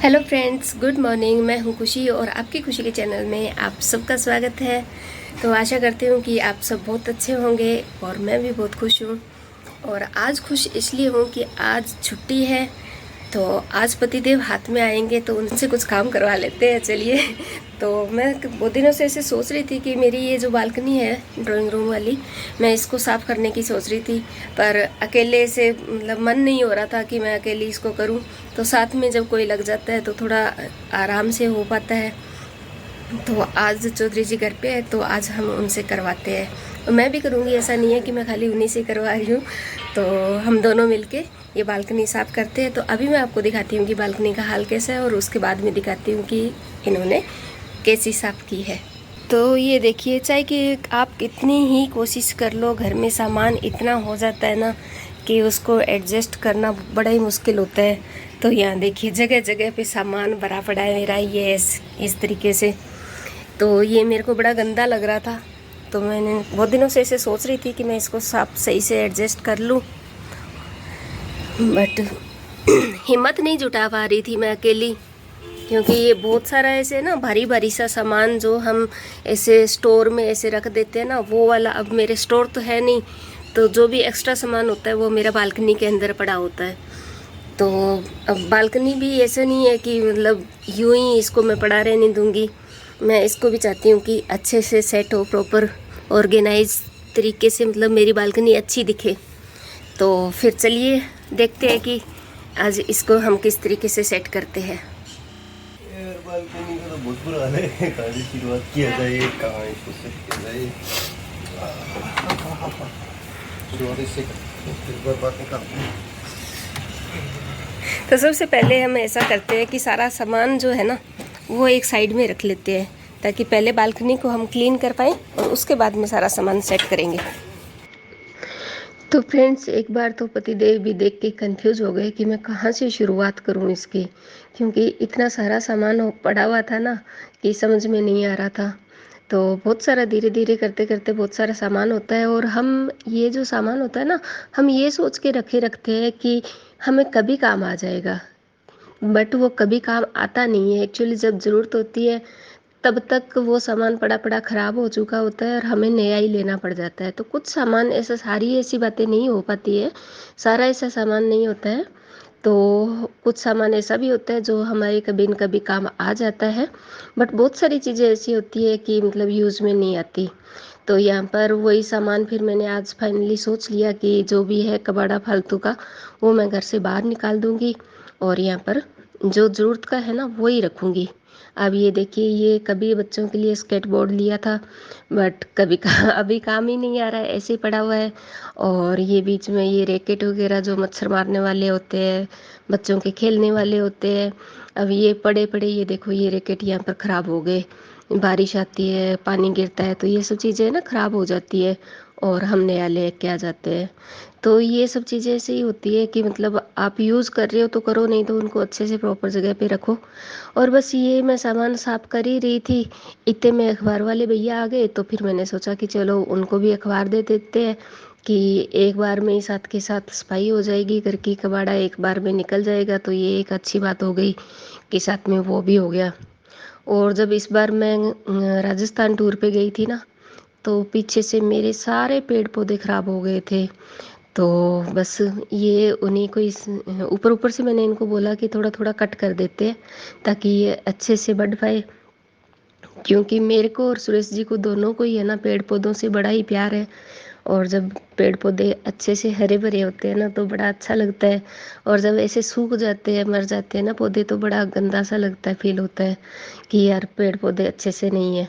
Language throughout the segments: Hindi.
Hello friends, good morning. मैं हूं खुशी और आपकी खुशी के चैनल में आप सबका स्वागत है। तो आशा करती हूं कि आप सब बहुत अच्छे होंगे और मैं भी बहुत खुश हूं। और आज खुश इसलिए हूं कि आज छुट्टी है। तो आज पतिदेव हाथ में आएंगे तो उनसे कुछ काम करवा लेते हैं। चलिए। तो मैं बहुत दिनों से ऐसे सोच रही थी कि मेरी ये जो बालकनी है ड्राइंग रूम वाली, मैं इसको साफ़ करने की सोच रही थी, पर अकेले से मतलब मन नहीं हो रहा था कि मैं अकेली इसको करूं। तो साथ में जब कोई लग जाता है तो थोड़ा आराम से हो पाता है। तो आज चौधरी जी घर पे है तो आज हम उनसे करवाते हैं। मैं भी करूँगी, ऐसा नहीं है कि मैं खाली उन्हीं से करवा रही हूँ। तो हम दोनों मिलके ये बालकनी साफ़ करते हैं। तो अभी मैं आपको दिखाती हूँ कि बालकनी का हाल कैसा है और उसके बाद में दिखाती हूँ कि इन्होंने कैसी साफ़ की है। तो ये देखिए, चाहे कि आप कितनी ही कोशिश कर लो, घर में सामान इतना हो जाता है ना कि उसको एडजस्ट करना बड़ा ही मुश्किल होता है। तो यहाँ देखिए, जगह जगह पे सामान भरा पड़ा है मेरा, ये इस तरीके से। तो ये मेरे को बड़ा गंदा लग रहा था, तो मैंने बहुत दिनों से ऐसे सोच रही थी कि मैं इसको साफ सही से एडजस्ट कर लूँ, बट हिम्मत नहीं जुटा पा रही थी मैं अकेली। क्योंकि ये बहुत सारा ऐसे ना भारी भारी सा सामान जो हम ऐसे स्टोर में ऐसे रख देते हैं ना, वो वाला अब मेरे स्टोर तो है नहीं। तो जो भी एक्स्ट्रा सामान होता है वो मेरा बालकनी के अंदर पड़ा होता है। तो अब बालकनी भी ऐसा नहीं है कि मतलब यूं ही इसको मैं पड़ा रहने दूंगी। मैं इसको भी चाहती हूँ कि अच्छे से सेट हो, प्रॉपर ऑर्गेनाइज तरीके से, मतलब मेरी बालकनी अच्छी दिखे। तो फिर चलिए देखते हैं कि आज इसको हम किस तरीके से सेट करते हैं। बालकनी का तो बहुत बुरा हाल है। कहाँ से शुरुआत किया जाए, कहाँ इसको सेट किया जाए। शुरुआत इससे फिर बात निकालते हैं। तो सबसे पहले हम ऐसा करते हैं कि सारा सामान जो है ना वो एक साइड में रख लेते हैं, ताकि पहले बालकनी को हम क्लीन कर पाएँ और उसके बाद में सारा सामान सेट करेंगे। तो फ्रेंड्स, एक बार तो पतिदेव भी देख के कंफ्यूज हो गए कि मैं कहाँ से शुरुआत करूँ इसकी, क्योंकि इतना सारा सामान पड़ा हुआ था ना कि समझ में नहीं आ रहा था। तो बहुत सारा धीरे धीरे करते करते बहुत सारा सामान होता है, और हम ये जो सामान होता है ना, हम ये सोच के रखते हैं कि हमें कभी काम आ जाएगा, बट वो कभी काम आता नहीं है। एक्चुअली जब ज़रूरत होती है तब तक वो सामान पड़ा पड़ा ख़राब हो चुका होता है और हमें नया ही लेना पड़ जाता है। तो कुछ सामान ऐसा, सारी ऐसी बातें नहीं हो पाती है, सारा ऐसा सामान नहीं होता है। तो कुछ सामान ऐसा भी होता है जो हमारे कभी न कभी काम आ जाता है, बट बहुत सारी चीज़ें ऐसी होती है कि मतलब यूज़ में नहीं आती। तो यहाँ पर वही सामान फिर मैंने आज फाइनली सोच लिया कि जो भी है कबाड़ा फालतू का वो मैं घर से बाहर निकाल दूँगी, और यहाँ पर जो ज़रूरत का है ना वही रखूँगी। अब ये देखिए, ये कभी बच्चों के लिए स्केटबोर्ड लिया था, बट कभी अभी काम ही नहीं आ रहा है, ऐसे ही पड़ा हुआ है। और ये बीच में ये रैकेट वगैरह जो मच्छर मारने वाले होते हैं, बच्चों के खेलने वाले होते हैं, अब ये पड़े पड़े, ये देखो ये रैकेट यहाँ पर ख़राब हो गए। बारिश आती है, पानी गिरता है, तो ये सब चीज़ें ना ख़राब हो जाती है और हम नया लेके आ जाते हैं। तो ये सब चीज़ें ऐसे ही होती है कि मतलब आप यूज़ कर रहे हो तो करो, नहीं तो उनको अच्छे से प्रॉपर जगह पे रखो। और बस ये मैं सामान साफ़ कर ही रही थी, इतने में अखबार वाले भैया आ गए। तो फिर मैंने सोचा कि चलो उनको भी अखबार दे देते हैं कि एक बार में ही साथ के साथ सफाई हो जाएगी, घर की कबाड़ा एक बार में निकल जाएगा। तो ये एक अच्छी बात हो गई कि साथ में वो भी हो गया। और जब इस बार मैं राजस्थान टूर पे गई थी ना, तो पीछे से मेरे सारे पेड़ पौधे ख़राब हो गए थे। तो बस ये उन्हीं को इस ऊपर ऊपर से मैंने इनको बोला कि थोड़ा थोड़ा कट कर देते हैं ताकि ये अच्छे से बढ़ पाए। क्योंकि मेरे को और सुरेश जी को दोनों को ही है ना पेड़ पौधों से बड़ा ही प्यार है। और जब पेड़ पौधे अच्छे से हरे भरे होते हैं ना तो बड़ा अच्छा लगता है। और जब ऐसे सूख जाते हैं, मर जाते हैं ना पौधे, तो बड़ा गंदा सा लगता है, फील होता है कि यार पेड़ पौधे अच्छे से नहीं है।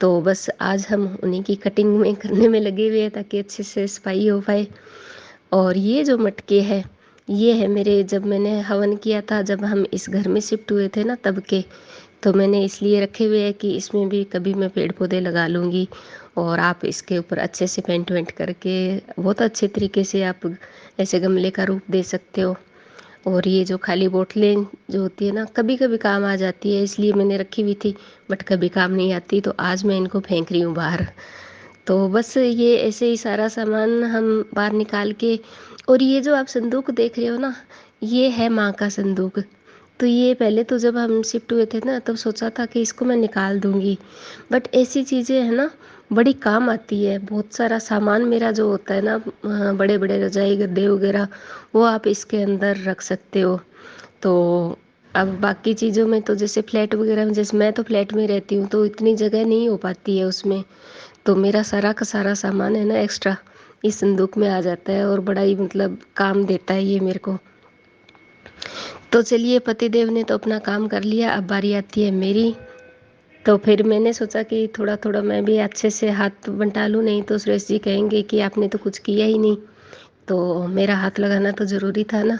तो बस आज हम उन्हीं की कटिंग में करने में लगे हुए हैं ताकि अच्छे से सफाई हो पाए। और ये जो मटके हैं, ये है मेरे, जब मैंने हवन किया था, जब हम इस घर में शिफ्ट हुए थे ना तब के। तो मैंने इसलिए रखे हुए हैं कि इसमें भी कभी मैं पेड़ पौधे लगा लूँगी, और आप इसके ऊपर अच्छे से पेंट वेंट करके बहुत अच्छे तरीके से आप ऐसे गमले का रूप दे सकते हो। और ये जो खाली बोतलें जो होती है ना, कभी कभी काम आ जाती है, इसलिए मैंने रखी हुई थी, बट कभी काम नहीं आती, तो आज मैं इनको फेंक रही हूँ बाहर। तो बस ये ऐसे ही सारा सामान हम बाहर निकाल के, और ये जो आप संदूक देख रहे हो ना, ये है माँ का संदूक। तो ये पहले तो जब हम शिफ्ट हुए थे ना तब सोचा था कि इसको मैं निकाल दूँगी, बट ऐसी चीज़ें है ना बड़ी काम आती है। बहुत सारा सामान मेरा जो होता है ना, बड़े बड़े रजाई गद्दे वगैरह, वो आप इसके अंदर रख सकते हो। तो अब बाकी चीज़ों में तो जैसे फ्लैट वगैरह में, जैसे मैं तो फ्लैट में रहती हूँ तो इतनी जगह नहीं हो पाती है उसमें, तो मेरा सारा का सारा सामान है ना एक्स्ट्रा इस संदूक में आ जाता है, और बड़ा ही मतलब काम देता है ये मेरे को। तो चलिए, पतिदेव ने तो अपना काम कर लिया, अब बारी आती है मेरी। तो फिर मैंने सोचा कि थोड़ा थोड़ा मैं भी अच्छे से हाथ बंटा लूँ, नहीं तो सुरेश जी कहेंगे कि आपने तो कुछ किया ही नहीं। तो मेरा हाथ लगाना तो ज़रूरी था ना।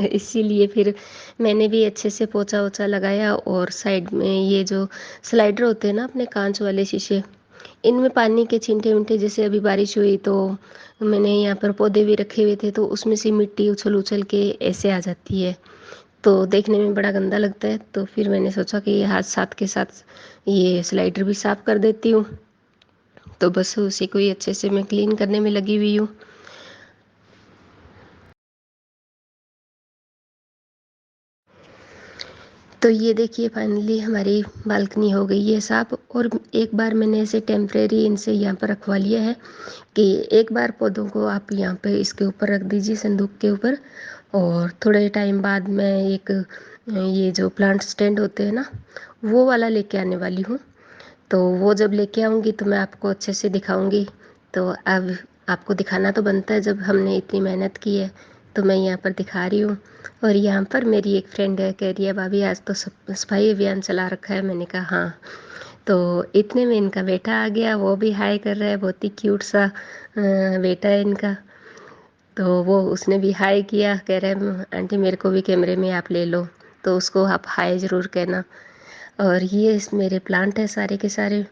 इसीलिए फिर मैंने भी अच्छे से पोछा वोछा लगाया, और साइड में ये जो स्लाइडर होते हैं ना अपने कांच वाले शीशे, इनमें पानी के छींटे विंटे, जैसे अभी बारिश हुई तो मैंने यहाँ पर पौधे भी रखे हुए थे, तो उसमें से मिट्टी उछल उछल के ऐसे आ जाती है, तो देखने में बड़ा गंदा लगता है। तो फिर मैंने सोचा कि हाथ साथ के साथ ये स्लाइडर भी साफ़ कर देती हूँ। तो बस उसी को ही अच्छे से मैं क्लीन करने में लगी हुई हूँ। तो ये देखिए, फाइनली हमारी बालकनी हो गई है साफ, और एक बार मैंने ऐसे टेम्परेरी इनसे यहाँ पर रखवा लिया है कि एक बार पौधों को आप यहाँ पे इसके ऊपर रख दीजिए, संदूक के ऊपर, और थोड़े टाइम बाद मैं एक ये जो प्लांट स्टैंड होते हैं ना, वो वाला लेके आने वाली हूँ। तो वो जब लेके आऊँगी तो मैं आपको अच्छे से दिखाऊँगी। तो अब आपको दिखाना तो बनता है, जब हमने इतनी मेहनत की है तो मैं यहाँ पर दिखा रही हूँ। और यहाँ पर मेरी एक फ्रेंड है, कह रही है भाभी आज तो सफाई अभियान चला रखा है। मैंने कहा हाँ। तो इतने में इनका बेटा आ गया, वो भी हाय कर रहा है, बहुत ही क्यूट सा बेटा है इनका। तो वो उसने भी हाय किया, कह रहा है आंटी मेरे को भी कैमरे में आप ले लो, तो उसको आप हाय ज़रूर कहना। और ये इस मेरे प्लांट है सारे के सारे।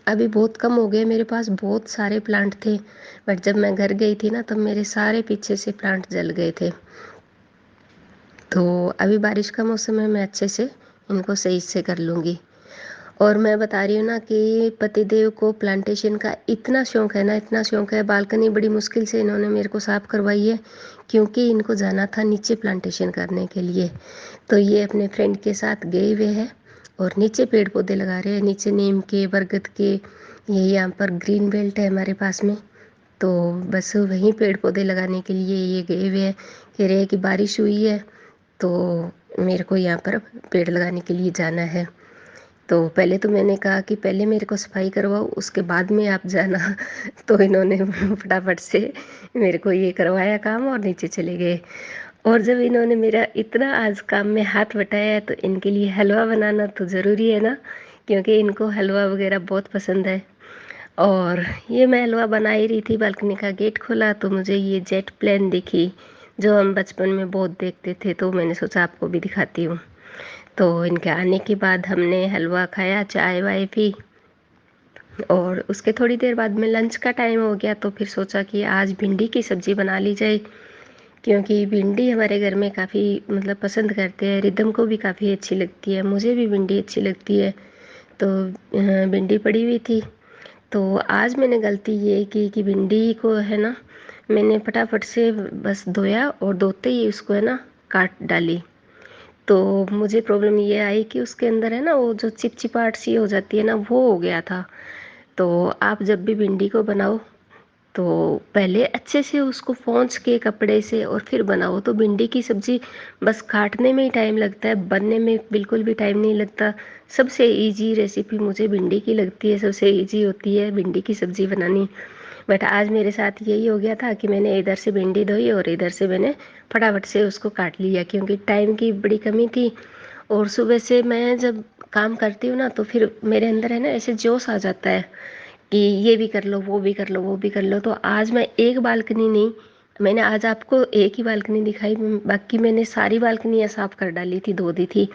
अभी बहुत कम हो गए, मेरे पास बहुत सारे प्लांट थे, बट जब मैं घर गई थी ना तब मेरे सारे पीछे से प्लांट जल गए थे। तो अभी बारिश का मौसम है, मैं अच्छे से इनको सही से कर लूँगी। और मैं बता रही हूँ ना कि पतिदेव को प्लांटेशन का इतना शौक है ना, इतना शौक है, बालकनी बड़ी मुश्किल से इन्होंने मेरे को साफ़ करवाई है, क्योंकि इनको जाना था नीचे प्लांटेशन करने के लिए। तो ये अपने फ्रेंड के साथ गए हुए हैं और नीचे पेड़ पौधे लगा रहे हैं, नीचे नीम के, बरगद के, ये यहाँ पर ग्रीन बेल्ट है हमारे पास में। तो बस वहीं पेड़ पौधे लगाने के लिए ये गए हुए हैं। कह रहे हैं कि बारिश हुई है तो मेरे को यहाँ पर पेड़ लगाने के लिए जाना है। तो पहले तो मैंने कहा कि पहले मेरे को सफाई करवाओ, उसके बाद में आप जाना। तो इन्होंने फटाफट से मेरे को ये करवाया काम और नीचे चले गए। और जब इन्होंने मेरा इतना आज काम में हाथ बटाया है तो इनके लिए हलवा बनाना तो ज़रूरी है ना, क्योंकि इनको हलवा वगैरह बहुत पसंद है। और ये मैं हलवा बना ही रही थी, बालकनी का गेट खोला तो मुझे ये जेट प्लेन दिखी, जो हम बचपन में बहुत देखते थे, तो मैंने सोचा आपको भी दिखाती हूँ। तो इनके आने के बाद हमने हलवा खाया, चाय वाय पी, और उसके थोड़ी देर बाद में लंच का टाइम हो गया, तो फिर सोचा कि आज भिंडी की सब्ज़ी बना ली जाए, क्योंकि भिंडी हमारे घर में काफ़ी मतलब पसंद करते हैं, रिदम को भी काफ़ी अच्छी लगती है, मुझे भी भिंडी अच्छी लगती है। तो भिंडी पड़ी हुई थी, तो आज मैंने गलती ये की कि भिंडी को है ना, मैंने फटाफट से बस धोया और धोते ही उसको है ना काट डाली। तो मुझे प्रॉब्लम ये आई कि उसके अंदर है ना वो जो चिपचिपाहट सी हो जाती है ना, वो हो गया था। तो आप जब भी भिंडी को बनाओ तो पहले अच्छे से उसको पोंछ के कपड़े से और फिर बनाओ, तो भिंडी की सब्ज़ी बस काटने में ही टाइम लगता है, बनने में बिल्कुल भी टाइम नहीं लगता। सबसे इजी रेसिपी मुझे भिंडी की लगती है, सबसे इजी होती है भिंडी की सब्ज़ी बनानी। बट आज मेरे साथ यही हो गया था कि मैंने इधर से भिंडी धोई और इधर से मैंने फटाफट से उसको काट लिया, क्योंकि टाइम की बड़ी कमी थी। और सुबह से मैं जब काम करती हूँ ना तो फिर मेरे अंदर है ना ऐसे जोश आ जाता है कि ये भी कर लो, वो भी कर लो, वो भी कर लो। तो आज मैं एक बालकनी नहीं, मैंने आज आपको एक ही बालकनी दिखाई, बाकी मैंने सारी बालकनियाँ साफ़ कर डाली थी, धो दी थी।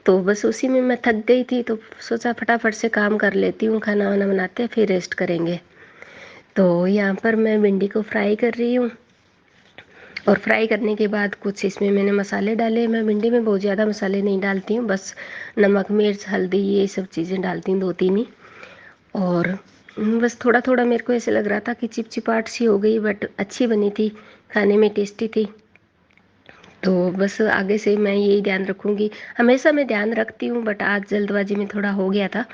तो बस उसी में मैं थक गई थी, तो सोचा फटाफट से काम कर लेती हूँ, खाना वाना बनाते हैं फिर रेस्ट करेंगे। तो यहाँ पर मैं भिंडी को फ्राई कर रही हूँ, और फ्राई करने के बाद कुछ इसमें मैंने मसाले डाले। मैं भिंडी में बहुत ज़्यादा मसाले नहीं डालती हूँ, बस नमक मिर्च हल्दी ये सब चीज़ें डालती हूँ, 2-3 ही। और बस थोड़ा थोड़ा मेरे को ऐसे लग रहा था कि चिपचिपाहट सी हो गई, बट अच्छी बनी थी, खाने में टेस्टी थी। तो बस आगे से मैं यही ध्यान रखूँगी। हमेशा मैं ध्यान रखती हूँ, बट आज जल्दबाजी में थोड़ा हो गया था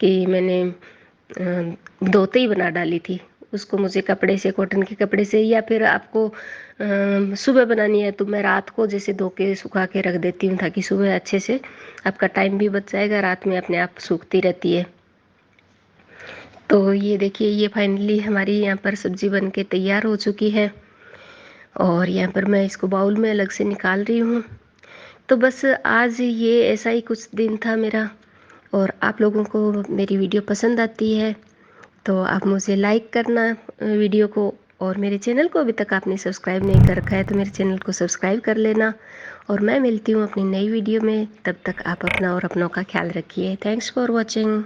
कि मैंने धोते ही बना डाली थी उसको। मुझे कपड़े से, कॉटन के कपड़े से, या फिर आपको सुबह बनानी है तो मैं रात को जैसे धो के सुखा के रख देती हूँ, ताकि सुबह अच्छे से आपका टाइम भी बच जाएगा, रात में अपने आप सूखती रहती है। तो ये देखिए, ये फाइनली हमारी यहाँ पर सब्ज़ी बन के तैयार हो चुकी है और यहाँ पर मैं इसको बाउल में अलग से निकाल रही हूँ। तो बस आज ये ऐसा ही कुछ दिन था मेरा। और आप लोगों को मेरी वीडियो पसंद आती है तो आप मुझे लाइक करना वीडियो को, और मेरे चैनल को अभी तक आपने सब्सक्राइब नहीं कर रखा है तो मेरे चैनल को सब्सक्राइब कर लेना। और मैं मिलती हूँ अपनी नई वीडियो में, तब तक आप अपना और अपनों का ख्याल रखिए। Thanks for watching.